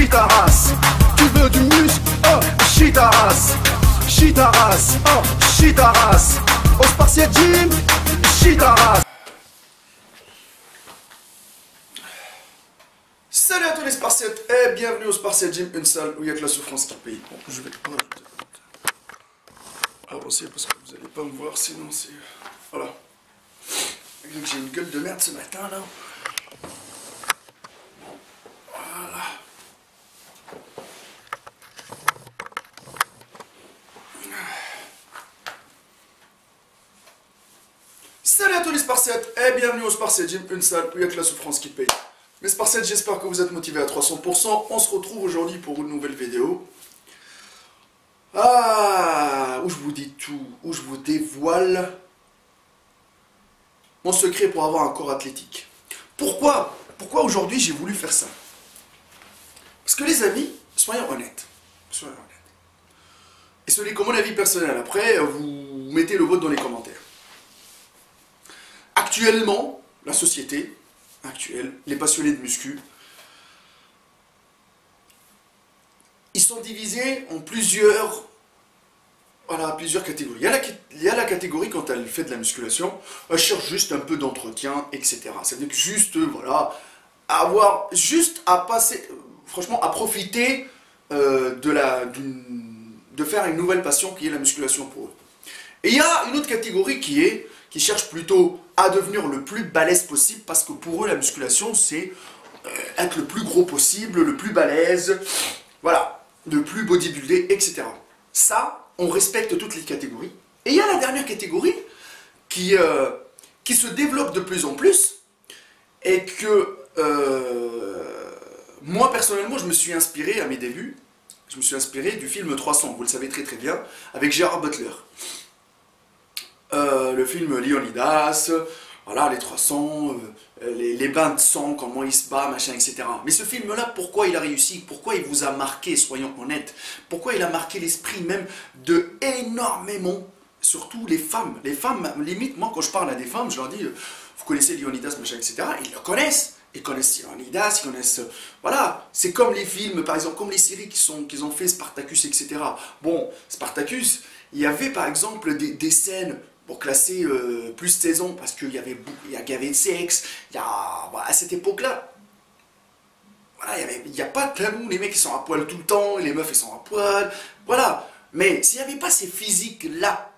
chie ta race. Tu veux du muscle, oh, chie ta race. Chie ta race, oh, chie ta race. Au Spartiate Gym, chie ta race. Salut à tous les Spartiates et bienvenue au Spartiate Gym, une salle où il y a que la souffrance qui paye. Bon, je vais avancer parce que vous n'allez pas me voir, sinon c'est... Voilà. J'ai une gueule de merde ce matin là. Voilà. Salut à tous les Spartiates et bienvenue au Spartiate Gym, une salle où il n'y a que la souffrance qui paye. Les Spartiates, j'espère que vous êtes motivés à 300%. On se retrouve aujourd'hui pour une nouvelle vidéo. Où je vous dis tout, où je vous dévoile mon secret pour avoir un corps athlétique. Pourquoi aujourd'hui j'ai voulu faire ça? Parce que les amis, soyons honnêtes. Soyons honnêtes. Et ce n'est que mon avis personnel. Après, vous mettez le vôtre dans les commentaires. Actuellement, la société actuelle, les passionnés de muscu, ils sont divisés en plusieurs catégories. Il y a la catégorie quand elle fait de la musculation, elle cherche juste un peu d'entretien, etc. C'est-à-dire que juste, voilà, avoir juste à passer, franchement, à profiter de faire une nouvelle passion qui est la musculation pour eux. Et il y a une autre catégorie qui cherche plutôt à devenir le plus balèze possible, parce que pour eux la musculation c'est être le plus gros possible, le plus balèze, voilà, le plus bodybuildé, etc. Ça, on respecte toutes les catégories. Et il y a la dernière catégorie qui se développe de plus en plus, et que moi personnellement je me suis inspiré à mes débuts, je me suis inspiré du film 300, vous le savez très très bien, avec Gerard Butler. Le film Leonidas, voilà, les 300, les bains de sang, comment il se bat, machin, etc. Mais ce film-là, pourquoi il a réussi? Pourquoi il vous a marqué, soyons honnêtes? Pourquoi il a marqué l'esprit même de énormément, surtout les femmes? Les femmes, limite, moi quand je parle à des femmes, je leur dis, vous connaissez Leonidas, machin, etc. Ils le connaissent. Ils connaissent Leonidas, ils connaissent... Voilà, c'est comme les films, par exemple, comme les séries qu'ils ont fait, Spartacus, etc. Bon, Spartacus, il y avait par exemple des scènes pour classer plus saison, parce qu'il y avait de sexe, voilà, à cette époque-là, voilà, il n'y a pas de tabou, les mecs ils sont à poil tout le temps, et les meufs ils sont à poil, voilà. Mais s'il n'y avait pas ces physiques-là,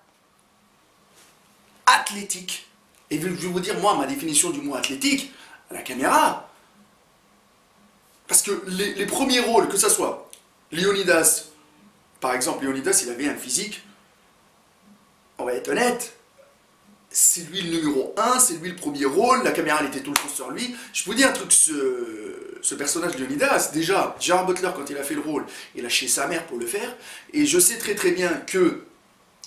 athlétiques, et je vais vous dire, moi, ma définition du mot athlétique, à la caméra, parce que les premiers rôles, que ce soit Leonidas, par exemple, Leonidas, il avait un physique, on va être honnête, c'est lui le numéro 1, c'est lui le premier rôle, la caméra elle était tout le temps sur lui. Je vous dis un truc, ce personnage de Leonidas, déjà, Gerard Butler quand il a fait le rôle, il a chez sa mère pour le faire, et je sais très très bien que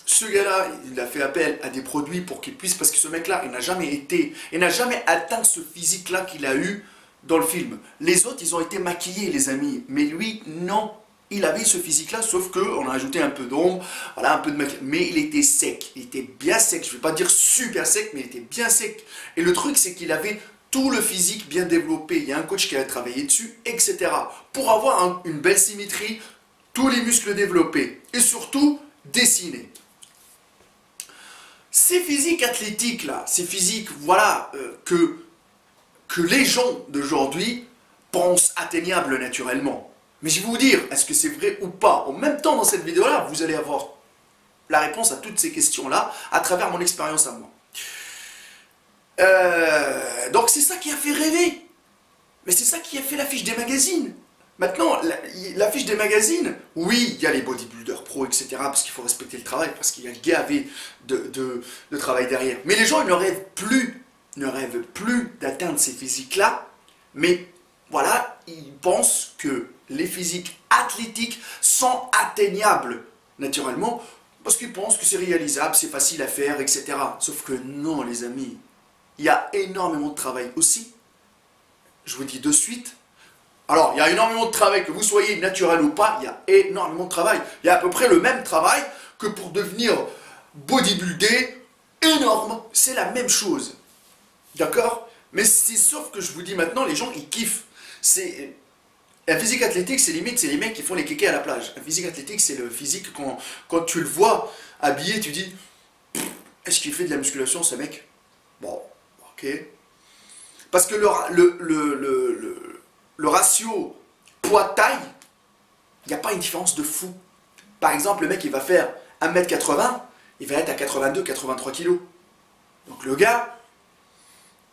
ce gars-là, il a fait appel à des produits pour qu'il puisse, parce que ce mec-là, il n'a jamais atteint ce physique-là qu'il a eu dans le film. Les autres, ils ont été maquillés, les amis, mais lui, non. Il avait ce physique-là, sauf qu'on a ajouté un peu d'ombre, voilà, un peu de maquillage. Mais il était sec, il était bien sec. Je ne vais pas dire super sec, mais il était bien sec. Et le truc, c'est qu'il avait tout le physique bien développé. Il y a un coach qui a travaillé dessus, etc. Pour avoir une belle symétrie, tous les muscles développés. Et surtout, dessinés. Ces physiques athlétiques-là, ces physiques, voilà, que les gens d'aujourd'hui pensent atteignables naturellement. Mais je vais vous dire, est-ce que c'est vrai ou pas? En même temps, dans cette vidéo-là, vous allez avoir la réponse à toutes ces questions-là à travers mon expérience à moi. Donc c'est ça qui a fait rêver. Mais c'est ça qui a fait l'affiche des magazines. Maintenant, l'affiche des magazines, oui, il y a les bodybuilders pro, etc. Parce qu'il faut respecter le travail, parce qu'il y a gavé de travail derrière. Mais les gens, ils ne rêvent plus d'atteindre ces physiques-là. Mais voilà, ils pensent que les physiques athlétiques sont atteignables naturellement, parce qu'ils pensent que c'est réalisable, c'est facile à faire, etc. Sauf que non, les amis, il y a énormément de travail aussi. Je vous dis de suite. Alors, il y a énormément de travail, que vous soyez naturel ou pas, il y a énormément de travail. Il y a à peu près le même travail que pour devenir bodybuildé, énorme, c'est la même chose. D'accord? Mais c'est sauf que je vous dis maintenant, les gens, ils kiffent. Et un physique athlétique, c'est limite, c'est les mecs qui font les kékés à la plage. Un physique athlétique, c'est le physique quand tu le vois habillé, tu dis, est-ce qu'il fait de la musculation ce mec? Bon, ok. Parce que le ratio poids-taille, il n'y a pas une différence de fou. Par exemple, le mec, il va faire 1m80, il va être à 82-83 kg. Donc le gars,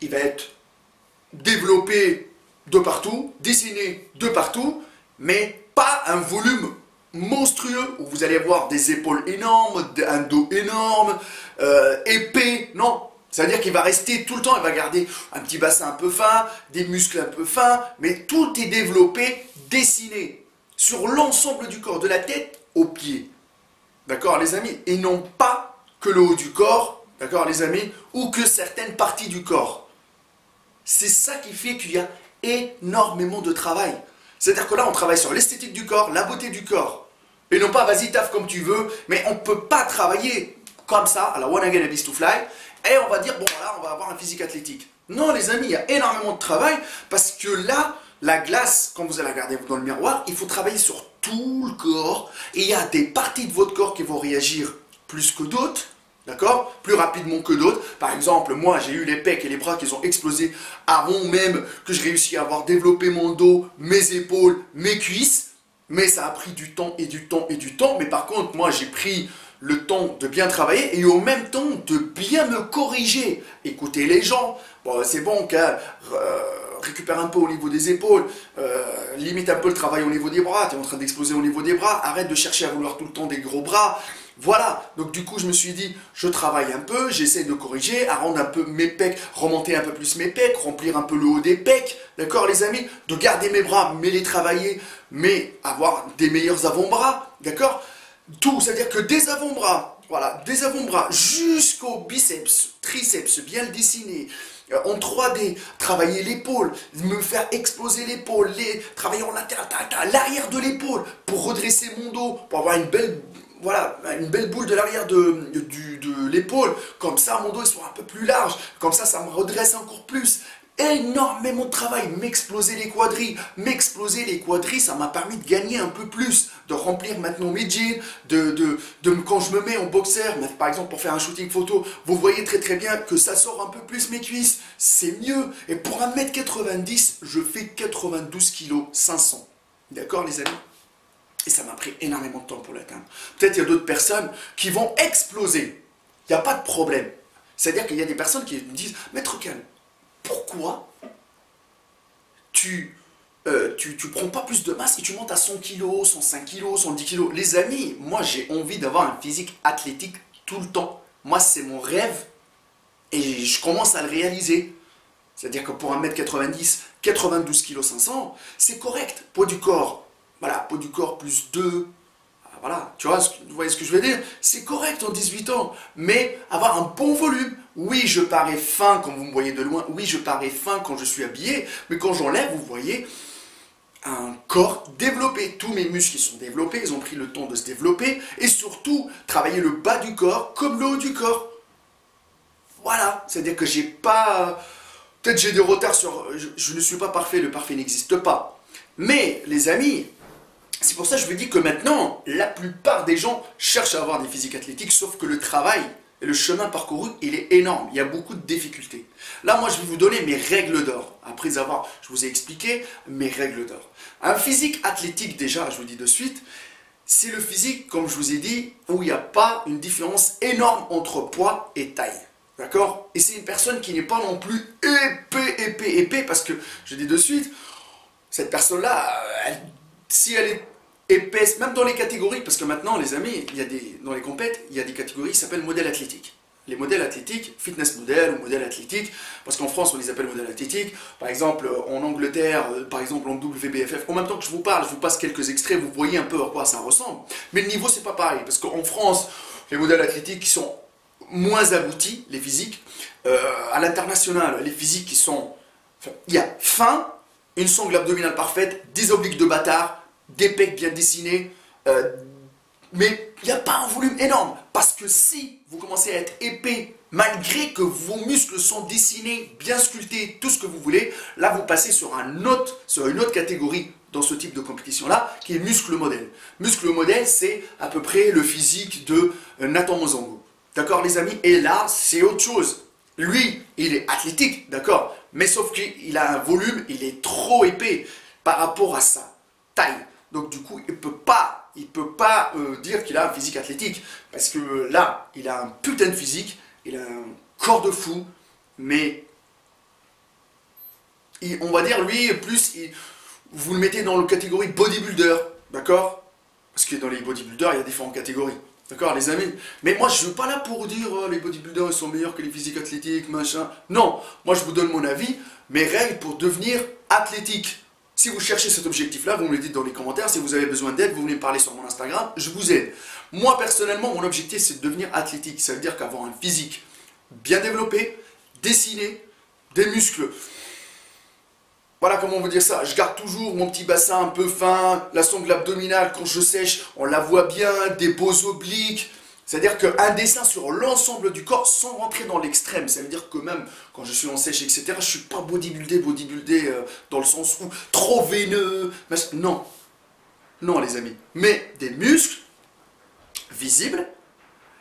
il va être développé de partout, dessiné de partout, mais pas un volume monstrueux où vous allez voir des épaules énormes, un dos énorme, épais, non. C'est-à-dire qu'il va rester tout le temps, il va garder un petit bassin un peu fin, des muscles un peu fins, mais tout est développé, dessiné sur l'ensemble du corps, de la tête aux pieds. D'accord les amis? Et non pas que le haut du corps, d'accord les amis, ou que certaines parties du corps. C'est ça qui fait qu'il y a énormément de travail. C'est-à-dire que là, on travaille sur l'esthétique du corps, la beauté du corps. Et non pas, vas-y, taffe comme tu veux, mais on ne peut pas travailler comme ça, à la one again a beast to fly, et on va dire, bon, là, on va avoir un physique athlétique. Non, les amis, il y a énormément de travail, parce que là, la glace, quand vous allez regarder dans le miroir, il faut travailler sur tout le corps, et il y a des parties de votre corps qui vont réagir plus que d'autres, d'accord? Plus rapidement que d'autres. Par exemple, moi, j'ai eu les pecs et les bras qui ont explosé avant même que je réussisse à avoir développé mon dos, mes épaules, mes cuisses. Mais ça a pris du temps et du temps et du temps. Mais par contre, moi, j'ai pris le temps de bien travailler et au même temps de bien me corriger. Écouter les gens. Bon, c'est bon, récupère un peu au niveau des épaules, limite un peu le travail au niveau des bras. Tu es en train d'exploser au niveau des bras. Arrête de chercher à vouloir tout le temps des gros bras. Voilà, donc du coup je me suis dit, je travaille un peu, j'essaie de corriger, à rendre un peu mes pecs, remonter un peu plus mes pecs, remplir un peu le haut des pecs, d'accord les amis? De garder mes bras, mais les travailler, mais avoir des meilleurs avant-bras, d'accord? Tout, c'est-à-dire que des avant-bras, voilà, des avant-bras jusqu'au biceps, triceps, bien le dessiner, en 3D, travailler l'épaule, me faire exploser l'épaule, travailler en latéral, l'arrière de l'épaule, pour redresser mon dos, pour avoir une belle... Voilà, une belle boule de l'arrière de l'épaule, comme ça mon dos il soit un peu plus large, comme ça me redresse encore plus. Énormément de travail, m'exploser les quadris, ça m'a permis de gagner un peu plus, de remplir maintenant mes jeans, quand je me mets en boxer, par exemple pour faire un shooting photo, vous voyez très très bien que ça sort un peu plus mes cuisses, c'est mieux. Et pour 1m90, je fais 92 kg 500, d'accord les amis? Et ça m'a pris énormément de temps pour l'atteindre. Peut-être il y a d'autres personnes qui vont exploser. Il n'y a pas de problème. C'est-à-dire qu'il y a des personnes qui me disent, Maître Khan, pourquoi tu prends pas plus de masse et tu montes à 100 kg, 105 kg, 110 kg? Les amis, moi j'ai envie d'avoir un physique athlétique tout le temps. Moi c'est mon rêve et je commence à le réaliser. C'est-à-dire que pour 1m90, 92 kg 500, c'est correct. Poids du corps. Voilà, poids du corps plus 2, voilà, tu vois, vous voyez ce que je veux dire? C'est correct en 18 ans, mais avoir un bon volume. Oui, je parais fin quand vous me voyez de loin, oui, je parais fin quand je suis habillé, mais quand j'enlève, vous voyez un corps développé. Tous mes muscles sont développés, ils ont pris le temps de se développer, et surtout, travailler le bas du corps comme le haut du corps. Voilà, c'est-à-dire que j'ai pas... Peut-être j'ai des retards sur... Je ne suis pas parfait, le parfait n'existe pas. Mais, les amis... C'est pour ça que je vous dis que maintenant, la plupart des gens cherchent à avoir des physiques athlétiques, sauf que le travail et le chemin parcouru, il est énorme. Il y a beaucoup de difficultés. Là, moi, je vais vous donner mes règles d'or. Après avoir, je vous ai expliqué mes règles d'or. Un physique athlétique, déjà, je vous dis de suite, c'est le physique, comme je vous ai dit, où il n'y a pas une différence énorme entre poids et taille. D'accord? Et c'est une personne qui n'est pas non plus épais, parce que, je dis de suite, cette personne-là, si elle est épaisse, même dans les catégories, parce que maintenant, les amis, dans les compètes, il y a des catégories qui s'appellent modèles athlétiques. Les modèles athlétiques, fitness modèle ou modèle athlétique, parce qu'en France, on les appelle modèles athlétiques. Par exemple, en Angleterre, par exemple, en WBFF, en même temps que je vous parle, je vous passe quelques extraits, vous voyez un peu à quoi ça ressemble. Mais le niveau, c'est pas pareil, parce qu'en France, les modèles athlétiques qui sont moins aboutis, les physiques, à l'international, les physiques qui sont... Enfin, il y a fin, une sangle abdominale parfaite, des obliques de bâtard, des pecs bien dessinés, mais il n'y a pas un volume énorme. Parce que si vous commencez à être épais, malgré que vos muscles sont dessinés, bien sculptés, tout ce que vous voulez, là vous passez sur une autre catégorie dans ce type de compétition-là, qui est muscle modèle. Muscle modèle, c'est à peu près le physique de Nathan Mozango. D'accord, les amis? Et là, c'est autre chose. Lui, il est athlétique, d'accord? Mais sauf qu'il a un volume, il est trop épais par rapport à sa taille. Donc du coup, il peut pas dire qu'il a un physique athlétique. Parce que là, il a un putain de physique, il a un corps de fou, mais on va dire, lui, vous le mettez dans la catégorie bodybuilder, d'accord? Parce que dans les bodybuilders, il y a différentes catégories. D'accord, les amis? Mais moi, je ne suis pas là pour dire les bodybuilders ils sont meilleurs que les physiques athlétiques, machin. Non, moi, je vous donne mon avis, mes règles pour devenir athlétique. Si vous cherchez cet objectif-là, vous me le dites dans les commentaires. Si vous avez besoin d'aide, vous venez me parler sur mon Instagram, je vous aide. Moi, personnellement, mon objectif, c'est de devenir athlétique. Ça veut dire qu'avoir un physique bien développé, dessiné, des muscles. Voilà comment vous dire ça, je garde toujours mon petit bassin un peu fin, la sangle abdominale quand je sèche, on la voit bien, des beaux obliques. C'est-à-dire qu'un dessin sur l'ensemble du corps sans rentrer dans l'extrême. Ça veut dire que même quand je suis en sèche, etc., je ne suis pas bodybuildé dans le sens où trop veineux. Non, non les amis. Mais des muscles visibles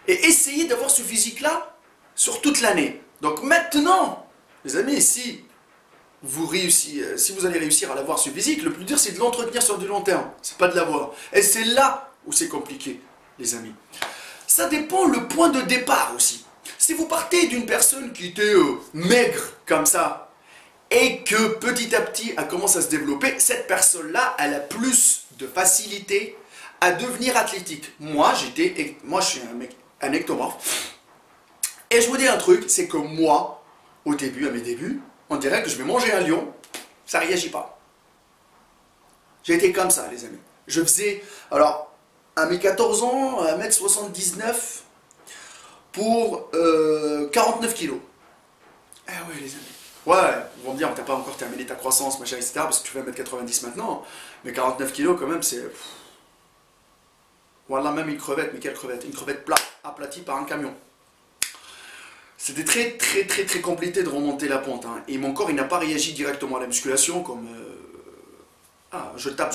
et essayez d'avoir ce physique-là sur toute l'année. Donc maintenant, les amis, si vous allez réussir à l'avoir ce physique, le plus dur c'est de l'entretenir sur du long terme, c'est pas de l'avoir. Et c'est là où c'est compliqué, les amis. Ça dépend le point de départ aussi. Si vous partez d'une personne qui était maigre comme ça, et que petit à petit elle commence à se développer, cette personne-là, elle a plus de facilité à devenir athlétique. Moi, je suis un ectomorphe. Et je vous dis un truc, c'est que moi, à mes débuts, on dirait que je vais manger un lion, ça réagit pas. J'ai été comme ça, les amis. Je faisais, alors, à mes 14 ans, 1m79 pour 49 kilos. Ah ouais, les amis. Ouais, ils vont me dire, t'as pas encore terminé ta croissance, machin, etc., parce que tu fais 1m90 maintenant. Mais 49 kilos, quand même, c'est... Voilà, même une crevette, mais quelle crevette? Une crevette plate, aplatie par un camion. C'était très compliqué de remonter la pente. Hein. Et mon corps, il n'a pas réagi directement à la musculation comme... je tape.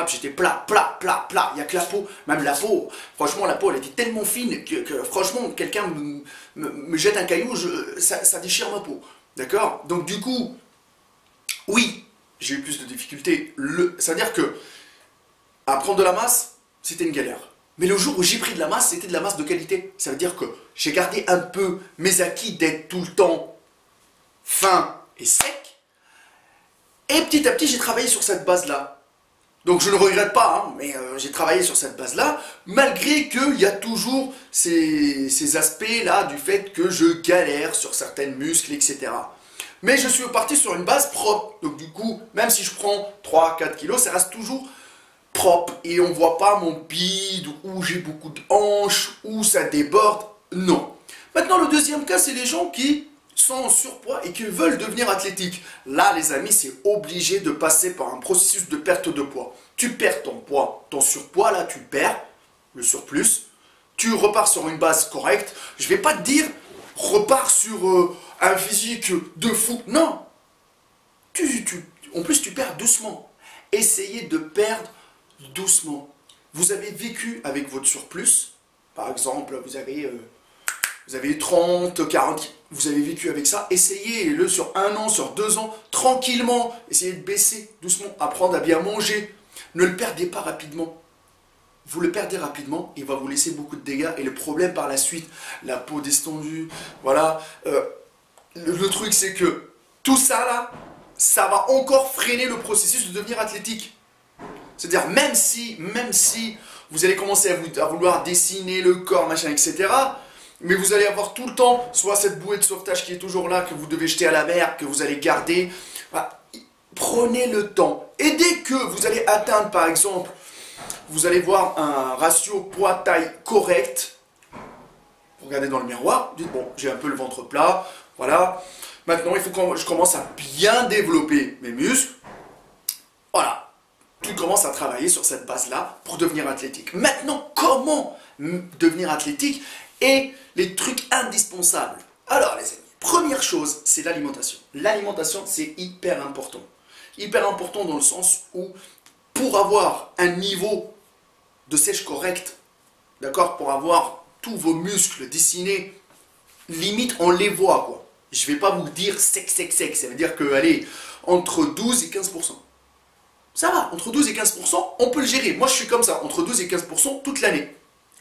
J'étais plat. Il n'y a que la peau. Même la peau, franchement, la peau, elle était tellement fine que franchement, quelqu'un me jette un caillou, ça déchire ma peau. D'accord? Donc du coup, oui, j'ai eu plus de difficultés. C'est-à-dire que à prendre de la masse, c'était une galère. Mais le jour où j'ai pris de la masse, c'était de la masse de qualité. Ça veut dire que j'ai gardé un peu mes acquis d'être tout le temps fin et sec. Et petit à petit, j'ai travaillé sur cette base-là. Donc je ne regrette pas, hein, mais j'ai travaillé sur cette base-là, malgré qu'il y a toujours ces aspects-là du fait que je galère sur certaines muscles, etc. Mais je suis parti sur une base propre. Donc du coup, même si je prends 3-4 kilos, ça reste toujours propre et on voit pas mon bide où j'ai beaucoup de hanches, où ça déborde, non. Maintenant le deuxième cas, c'est les gens qui sont en surpoids et qui veulent devenir athlétiques. Là les amis, c'est obligé de passer par un processus de perte de poids. Tu perds ton poids, ton surpoids là, tu perds le surplus, tu repars sur une base correcte. Je vais pas te dire repars sur un physique de fou, non. En plus tu perds doucement. Essayez de perdre doucement. Vous avez vécu avec votre surplus, par exemple, vous avez 30, 40, vous avez vécu avec ça, essayez-le sur 1 an, sur 2 ans, tranquillement, essayez de baisser doucement, apprendre à bien manger, ne le perdez pas rapidement. Vous le perdez rapidement, il va vous laisser beaucoup de dégâts, et le problème par la suite, la peau distendue, voilà, le truc c'est que tout ça là, ça va encore freiner le processus de devenir athlétique. C'est-à-dire, même si vous allez commencer à vouloir dessiner le corps, machin, etc., mais vous allez avoir tout le temps, soit cette bouée de sauvetage qui est toujours là, que vous devez jeter à la mer, que vous allez garder. Bah, prenez le temps. Et dès que vous allez atteindre, par exemple, vous allez voir un ratio poids-taille correct, vous regardez dans le miroir, vous dites, bon, j'ai un peu le ventre plat, voilà. Maintenant, il faut que je commence à bien développer mes muscles. Voilà. Tu commences à travailler sur cette base-là pour devenir athlétique. Maintenant, comment devenir athlétique et les trucs indispensables? Alors les amis, première chose, c'est l'alimentation. L'alimentation, c'est hyper important. hyper important dans le sens où pour avoir un niveau de sèche correct, d'accord, pour avoir tous vos muscles dessinés, limite on les voit quoi. Je vais pas vous dire sec, ça veut dire que, allez, entre 12 et 15%. Ça va, entre 12 et 15%, on peut le gérer. Moi je suis comme ça, entre 12 et 15% toute l'année.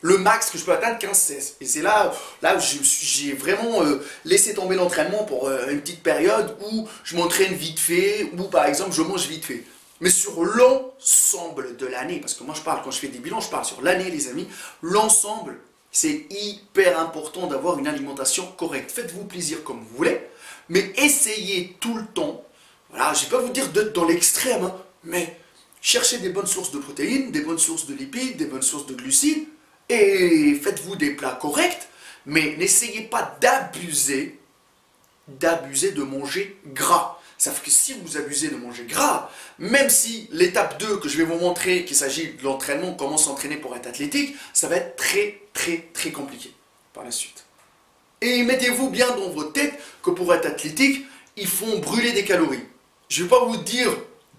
Le max que je peux atteindre, 15-16. Et c'est là où j'ai vraiment laissé tomber l'entraînement pour une petite période où je m'entraîne vite fait, ou par exemple je mange vite fait. Mais sur l'ensemble de l'année, parce que moi je parle, quand je fais des bilans, je parle sur l'année les amis, l'ensemble, c'est hyper important d'avoir une alimentation correcte. Faites-vous plaisir comme vous voulez, mais essayez tout le temps, voilà, je ne vais pas vous dire d'être dans l'extrême, hein, mais cherchez des bonnes sources de protéines, des bonnes sources de lipides, des bonnes sources de glucides, et faites-vous des plats corrects, mais n'essayez pas d'abuser de manger gras. Sauf que si vous abusez de manger gras, même si l'étape 2 que je vais vous montrer, qu'il s'agit de l'entraînement, comment s'entraîner pour être athlétique, ça va être très compliqué par la suite. Et mettez-vous bien dans votre tête que pour être athlétique, il faut brûler des calories. Je ne vais pas vous dire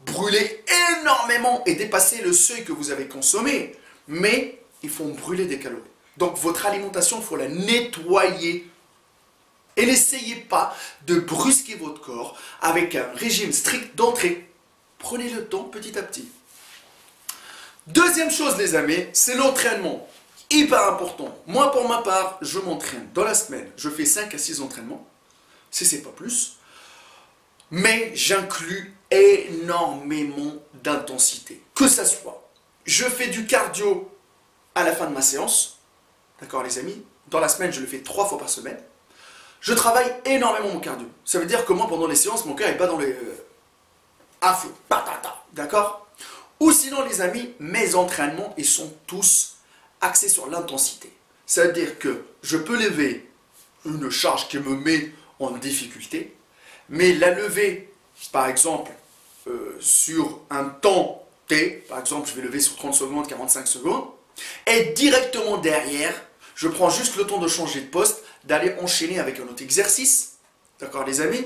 brûler énormément et dépasser le seuil que vous avez consommé, mais il faut brûler des calories. Donc votre alimentation, il faut la nettoyer. Et n'essayez pas de brusquer votre corps avec un régime strict d'entrée. Prenez le temps petit à petit. Deuxième chose les amis, c'est l'entraînement. Hyper important. Moi pour ma part, je m'entraîne dans la semaine. Je fais 5 à 6 entraînements, si ce n'est pas plus. Mais j'inclus énormément d'intensité. Que ça soit, je fais du cardio à la fin de ma séance. D'accord les amis? Dans la semaine, je le fais 3 fois par semaine. Je travaille énormément mon cardio. Ça veut dire que moi, pendant les séances, mon cœur n'est pas dans les... à feu. D'accord? Ou sinon, les amis, mes entraînements, ils sont tous axés sur l'intensité. Ça veut dire que je peux lever une charge qui me met en difficulté, mais la lever, par exemple, sur un temps T, par exemple, je vais lever sur 30 secondes, 45 secondes, et directement derrière, je prends juste le temps de changer de poste, d'aller enchaîner avec un autre exercice, d'accord les amis,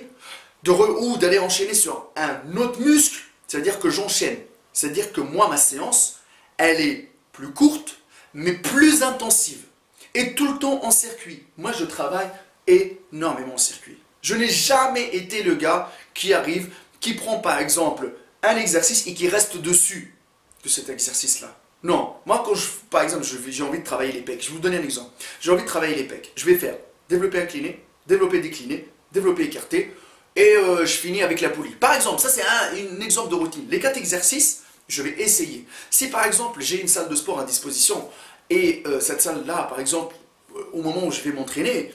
ou d'aller enchaîner sur un autre muscle, c'est-à-dire que j'enchaîne. C'est-à-dire que moi, ma séance, elle est plus courte, mais plus intensive. Et tout le temps en circuit. Moi, je travaille énormément en circuit. Je n'ai jamais été le gars qui arrive, qui prend par exemple un exercice et qui reste dessus de cet exercice-là. Non, moi quand par exemple j'ai envie de travailler les pecs, je vais vous donner un exemple. J'ai envie de travailler les pecs, je vais faire développer incliné, développer décliné, développer écarté et je finis avec la poulie. Par exemple, ça c'est un exemple de routine. Les 4 exercices, je vais essayer. Si par exemple j'ai une salle de sport à disposition et cette salle-là par exemple au moment où je vais m'entraîner,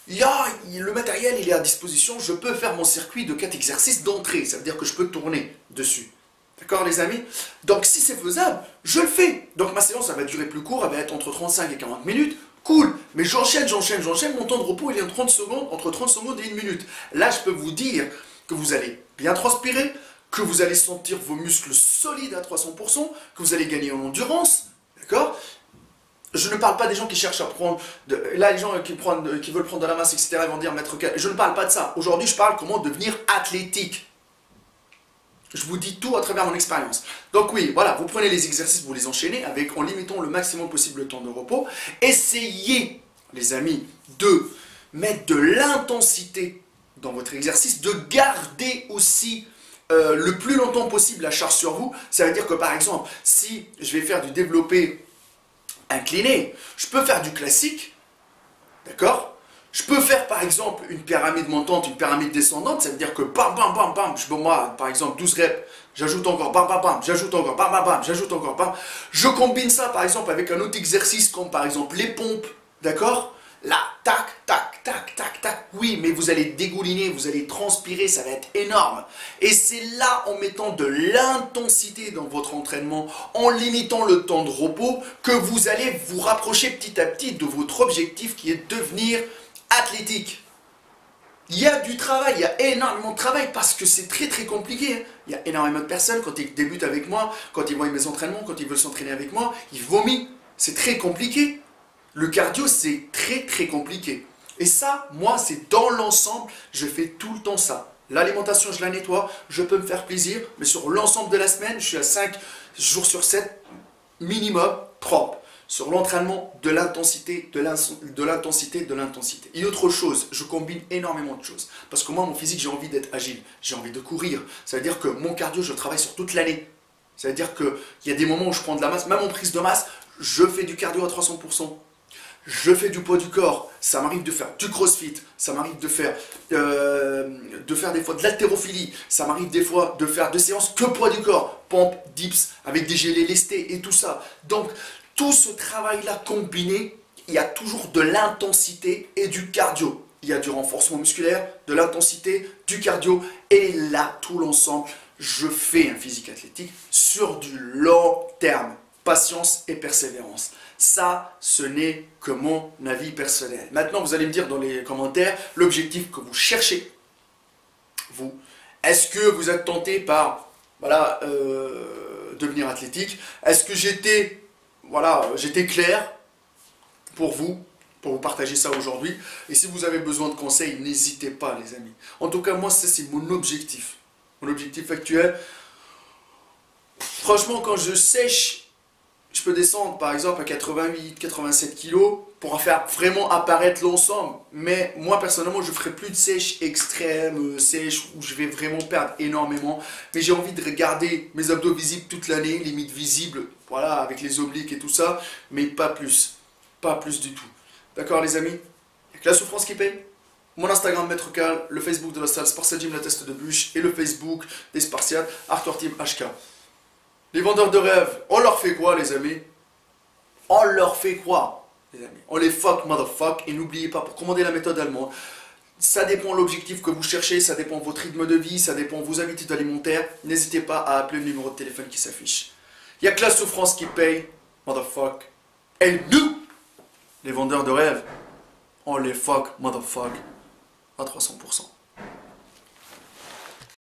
le matériel il est à disposition, je peux faire mon circuit de 4 exercices d'entrée, ça veut dire que je peux tourner dessus. D'accord les amis? Donc si c'est faisable, je le fais. Donc ma séance, ça va durer plus court, elle va être entre 35 et 40 minutes. Cool, mais j'enchaîne, mon temps de repos il est en 30 secondes, entre 30 secondes et 1 minute. Là, je peux vous dire que vous allez bien transpirer, que vous allez sentir vos muscles solides à 300%, que vous allez gagner en endurance. D'accord? Je ne parle pas des gens qui cherchent à prendre... Là, les gens qui veulent prendre de la masse, etc., ils vont dire mettre... Je ne parle pas de ça. Aujourd'hui, je parle comment devenir athlétique. Je vous dis tout à travers mon expérience. Donc oui, voilà, vous prenez les exercices, vous les enchaînez en limitant le maximum possible le temps de repos. Essayez, les amis, de mettre de l'intensité dans votre exercice, de garder aussi le plus longtemps possible la charge sur vous. Ça veut dire que par exemple, si je vais faire du développé incliné, je peux faire du classique, d'accord ? Je peux faire par exemple une pyramide montante, une pyramide descendante, ça veut dire que bam bam bam bam, moi par exemple 12 reps, j'ajoute encore bam bam bam, j'ajoute encore bam bam bam, j'ajoute encore bam. Je combine ça par exemple avec un autre exercice comme par exemple les pompes, d'accord? Là, tac, tac, tac, tac, tac, oui, mais vous allez dégouliner, vous allez transpirer, ça va être énorme. Et c'est là, en mettant de l'intensité dans votre entraînement, en limitant le temps de repos, que vous allez vous rapprocher petit à petit de votre objectif qui est de devenir athlétique. Il y a du travail, il y a énormément de travail parce que c'est très compliqué. Il y a énormément de personnes, quand ils débutent avec moi, quand ils voient mes entraînements, quand ils veulent s'entraîner avec moi, ils vomissent. C'est très compliqué. Le cardio, c'est très compliqué. Et ça, moi, c'est dans l'ensemble, je fais tout le temps ça. L'alimentation, je la nettoie, je peux me faire plaisir, mais sur l'ensemble de la semaine, je suis à 5 jours sur 7, minimum, propre. Sur l'entraînement, de l'intensité, de l'intensité, de l'intensité. Et autre chose, je combine énormément de choses. Parce que moi, mon physique, j'ai envie d'être agile, j'ai envie de courir. Ça veut dire que mon cardio, je travaille sur toute l'année. Ça veut dire qu'il y a des moments où je prends de la masse, même en prise de masse, je fais du cardio à 300%. Je fais du poids du corps, ça m'arrive de faire du crossfit, ça m'arrive de faire des fois de l'haltérophilie, ça m'arrive des fois de faire des séances que poids du corps, pompe, dips, avec des gelées lestés et tout ça. Donc, tout ce travail-là combiné, il y a toujours de l'intensité et du cardio. Il y a du renforcement musculaire, de l'intensité, du cardio, et là, tout l'ensemble, je fais un physique athlétique sur du long terme. Patience et persévérance. Ça, ce n'est que mon avis personnel. Maintenant, vous allez me dire dans les commentaires l'objectif que vous cherchez, vous. Est-ce que vous êtes tenté par, voilà, devenir athlétique? Est-ce que j'étais clair pour vous partager ça aujourd'hui? Et si vous avez besoin de conseils, n'hésitez pas, les amis. En tout cas, moi, ça, c'est mon objectif. Mon objectif actuel. Franchement, quand je sèche, je peux descendre par exemple à 88, 87 kg pour en faire vraiment apparaître l'ensemble. Mais moi personnellement, je ne ferai plus de sèche extrême, sèche où je vais vraiment perdre énormément. Mais j'ai envie de garder mes abdos visibles toute l'année, limite visibles, voilà, avec les obliques et tout ça. Mais pas plus. Pas plus du tout. D'accord les amis? Il n'y a que la souffrance qui paye. Mon Instagram Maître Cal, le Facebook de la salle Spartiate Gym La Teste de Bûche et le Facebook des Spartiates Hardcore Team HK. Les vendeurs de rêves, on leur fait quoi les amis? On leur fait quoi les amis? On les fuck motherfuck, et n'oubliez pas, pour commander la méthode allemande, ça dépend de l'objectif que vous cherchez, ça dépend de votre rythme de vie, ça dépend de vos habitudes alimentaires. N'hésitez pas à appeler le numéro de téléphone qui s'affiche. Il n'y a que la souffrance qui paye, motherfuck. Et nous, les vendeurs de rêves, on les fuck motherfuck à 300%.